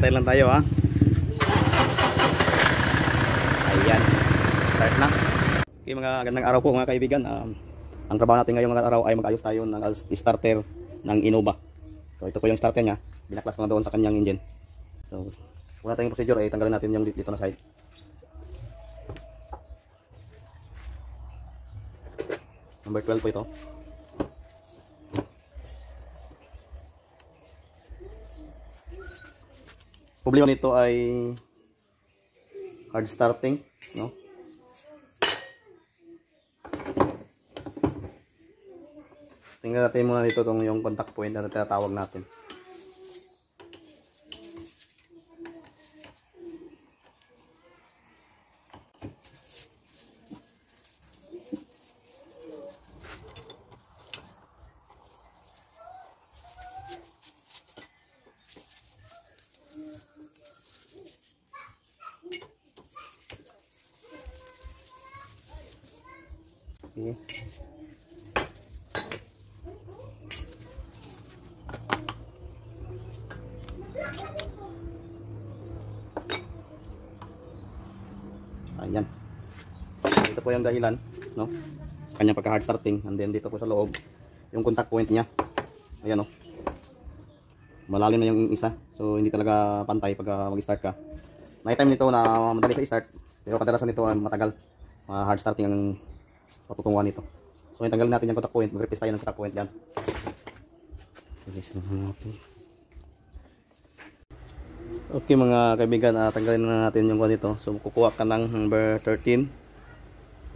hintay lang tayo ha. Ayan, start na. Okay, mga gandang araw po mga kaibigan. Ang trabaho natin ngayong araw ay mag-ayos tayo ng starter ng Innova. So ito po yung starter nya. Binaklas ko na doon sa kanyang engine. So una tayong procedure ay tanggalin natin yung dito na side. Number 12 po ito. Problema nito ay hard starting, no? Tingnan natin muna dito tong yung contact point na tinatawag natin. Okay. Ayan. Ito po yung dahilan, no? Sa kanyang pagka hard starting, and then dito po sa loob yung contact point niya. Ayan, no? Malalim na yung isa, so hindi talaga pantay pag mag-start ka. Night time nito na madali sa start, pero kadalasan nito matagal. Hard starting ang patutunguhan nito. So itanggalin natin yung contact point, mag-replace tayo ng contact point diyan. Okay mga kaibigan, tanggalin na natin yung dito. So kukuha ka ng number 13.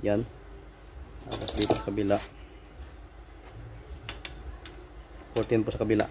Yan. Tapos dito sa kabila. 14 po sa kabila.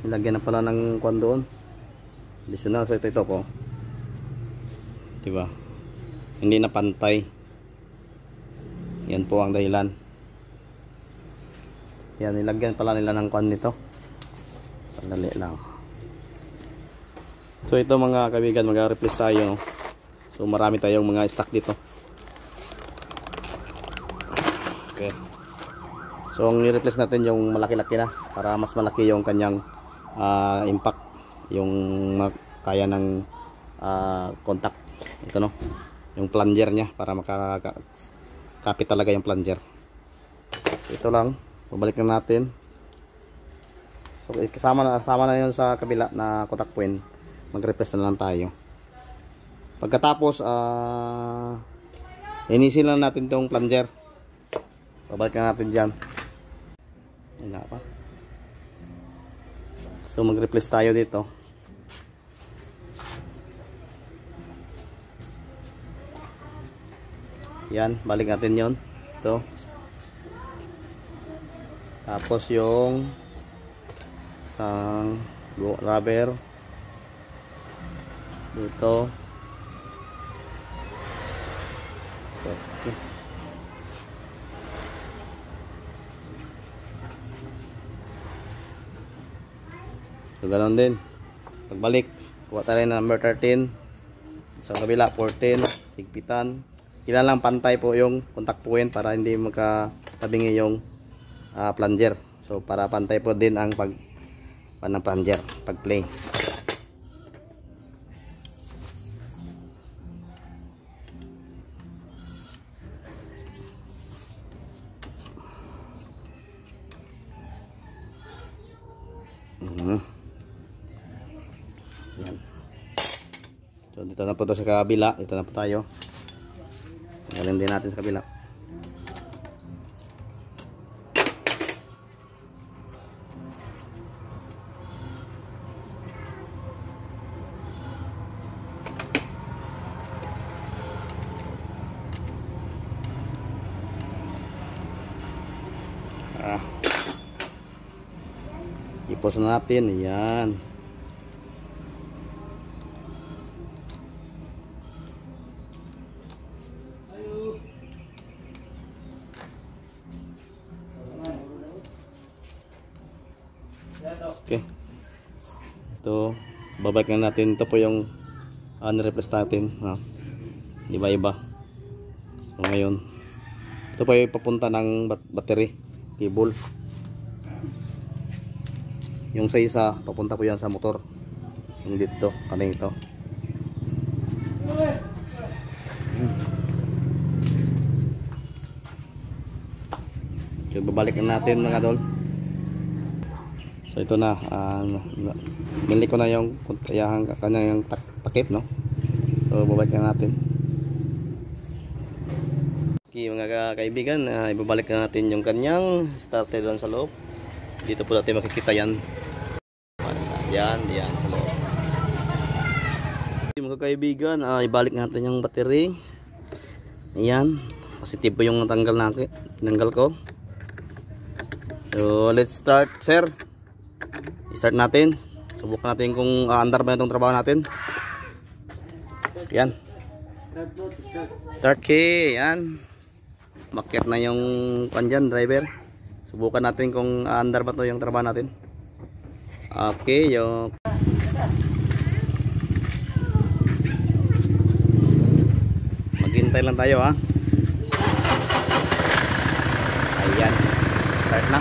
Nilagyan na pala ng kwan doon. Additional, so ito po. Diba? Hindi na pantay. Yan po ang dahilan. Yan, nilagyan pala nila ng kwan nito. Sandali lang. So ito mga kaibigan, mag-replace tayo, no? So marami tayong mga stock dito. Okay. So ang i-replace natin yung malaki-laki na para mas malaki yung kanyang impact, yung kaya ng contact. Ito, no, yung plunger nya para makakapit talaga yung plunger. Ito lang, babalik na natin. So kasama na yun sa kabila na contact point. Mag-replace na lang tayo. Pagkatapos linisin lang natin tong plunger. Babalik na natin dyan. Wala pa. So mag-replace tayo dito. Yan, balik natin yon. Ito. Tapos yung isang rubber dito. Okay. So ganoon din. Pagbalik, kuha tayo ng number 13. Sa kabila 14, higpitan. Kailangan lang pantay po yung contact point para hindi magkatabingi yung plunger. So para pantay po din ang ng plunger pag play. Yan. So dito na po ito sa kabila. Dito na po tayo. Tanggalin din natin sa kabila. ipos na natin. Ayan. Okay. Ito, babalik na natin. Ito po yung nireplace natin. Iba-iba. So ngayon, ito po yung papunta ng battery cable. Yung sa isa, papunta po yan sa motor. Yung dito, kaning ito. So babalik na natin mga idol. So ito na, binili ko na yung kanyang takip, no? So babalik na natin. Okay mga kaibigan, ibabalik na natin yung kanyang starter doon sa loob. Dito po natin makikita yan. Yan sa loob. Okay mga kaibigan, ibalik natin yung battery. Ayan, positive po yung tinanggal ko. So let's start, sir. I-start natin. Subukan natin kung andar ba itong trabaho natin. Yan. Start. Okay, yan. Makyat na yung kanjan, driver. Subukan natin kung andar ba ito yung trabaho natin. Okay, yung maghintay lang tayo, ha. Ayan. Start na.